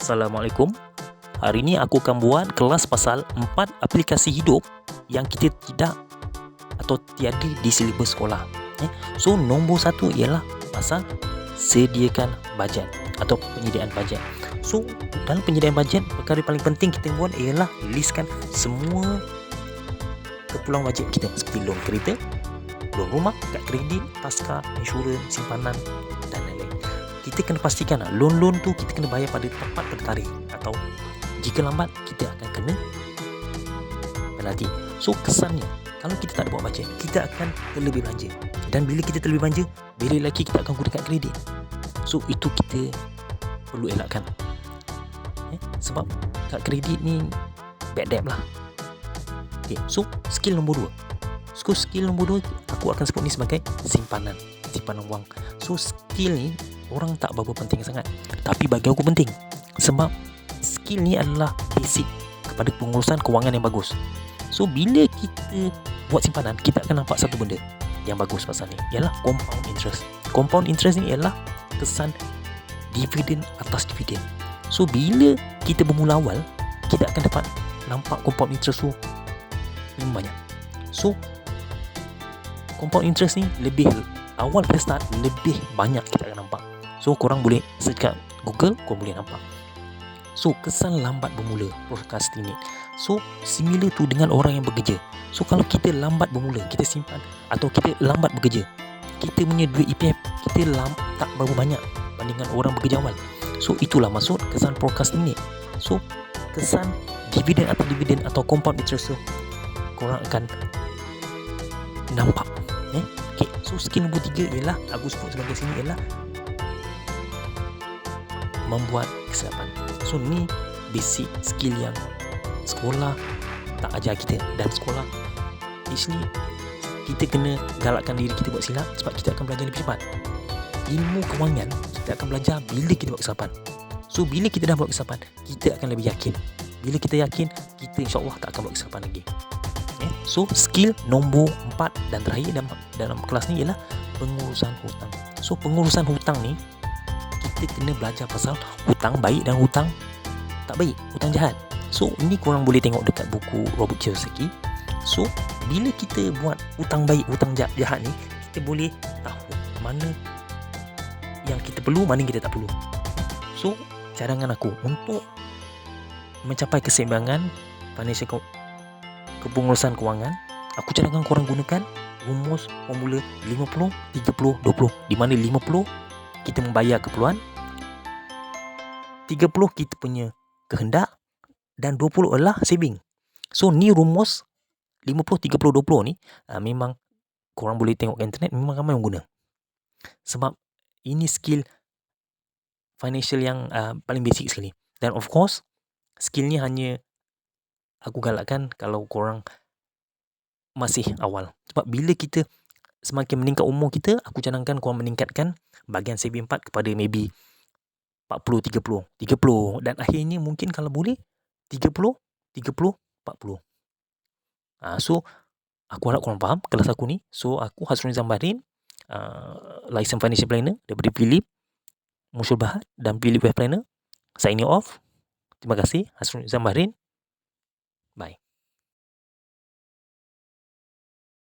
Assalamualaikum. Hari ini aku akan buat kelas pasal 4 aplikasi hidup yang kita tidak atau tiada di silibus sekolah. So, nombor 1 ialah pasal sediakan bajet atau penyediaan bajet. So, dalam penyediaan bajet, perkara paling penting kita buat ialah listkan semua keperluan bajet kita seperti loan kereta, loan rumah, kad kredit, taska, insurans, simpanan dan lain-lain. Kita kena pastikan loan tu kita kena bayar pada tepat pada tarikh, atau jika lambat kita akan kena penalti. So kesannya kalau kita tak ada buat bajet, kita akan terlebih belanja, dan bila kita terlebih belanja, bila lagi kita akan gunakan kredit. So itu kita perlu elakkan, sebab kad kredit ni bad debt lah. Okay, so skill nombor 2, skill nombor 2 aku akan sebut ni sebagai simpanan wang. So skill ni orang tak berapa penting sangat, tapi bagi aku penting, sebab skill ni adalah basic kepada pengurusan kewangan yang bagus. So bila kita buat simpanan, kita akan nampak satu benda yang bagus pasal ni, ialah compound interest. Compound interest ni ialah kesan dividen atas dividen. So bila kita bermula awal, kita akan dapat nampak compound interest tu lebih banyak. So compound interest ni lebih awal pada start, lebih banyak kita akan nampak. So korang boleh search kat Google, korang boleh nampak. So kesan lambat bermula, procrastinate. So similar tu dengan orang yang bekerja. So kalau kita lambat bermula, kita simpan atau kita lambat bekerja, kita punya duit EPF kita tak berapa banyak bandingkan orang bekerja awal. So itulah maksud kesan procrastinate. So kesan dividen atau compound interest tu korang akan nampak. Okay. So skill nombor 3 ialah, aku sebut sebagai sini ialah membuat kesilapan. So ni basic skill yang sekolah tak ajar kita, dan sekolah actually kita kena galakkan diri kita buat silap, sebab kita akan belajar lebih cepat. Ilmu kewangan kita akan belajar bila kita buat kesilapan. So bila kita dah buat kesilapan, kita akan lebih yakin. Bila kita yakin, kita insyaAllah tak akan buat kesilapan lagi. So skill nombor 4 dan terakhir dalam kelas ni ialah pengurusan hutang. So pengurusan hutang ni kita kena belajar pasal hutang baik dan hutang tak baik, hutang jahat. So ini korang boleh tengok dekat buku Robert Kiyosaki. So bila kita buat hutang baik, hutang jahat ni, kita boleh tahu mana yang kita perlu, mana yang kita tak perlu. So cadangan aku untuk mencapai keseimbangan financial kepengurusan kewangan, aku cadangkan korang gunakan rumus formula 50 30 20, di mana 50 kita membayar keperluan, 30 kita punya kehendak, dan 20 adalah saving. So ni rumus 50 30 20 ni memang korang boleh tengok kat internet, memang ramai yang guna. Sebab ini skill financial yang paling basic sekali. Dan of course skill ni hanya aku galakkan kalau korang masih awal. Sebab bila kita semakin meningkat umur kita, aku cadangkan korang meningkatkan bahagian saving part kepada maybe 40 30 dan akhirnya mungkin kalau boleh 30 30 40. So aku harap korang faham kelas aku ni. So aku Hasrul Nizam Bahrin, licensed financial planner daripada Philip Musyul Bahad dan Philip Wealth Planner. Signing off. Terima kasih. Hasrul Nizam Bahrin.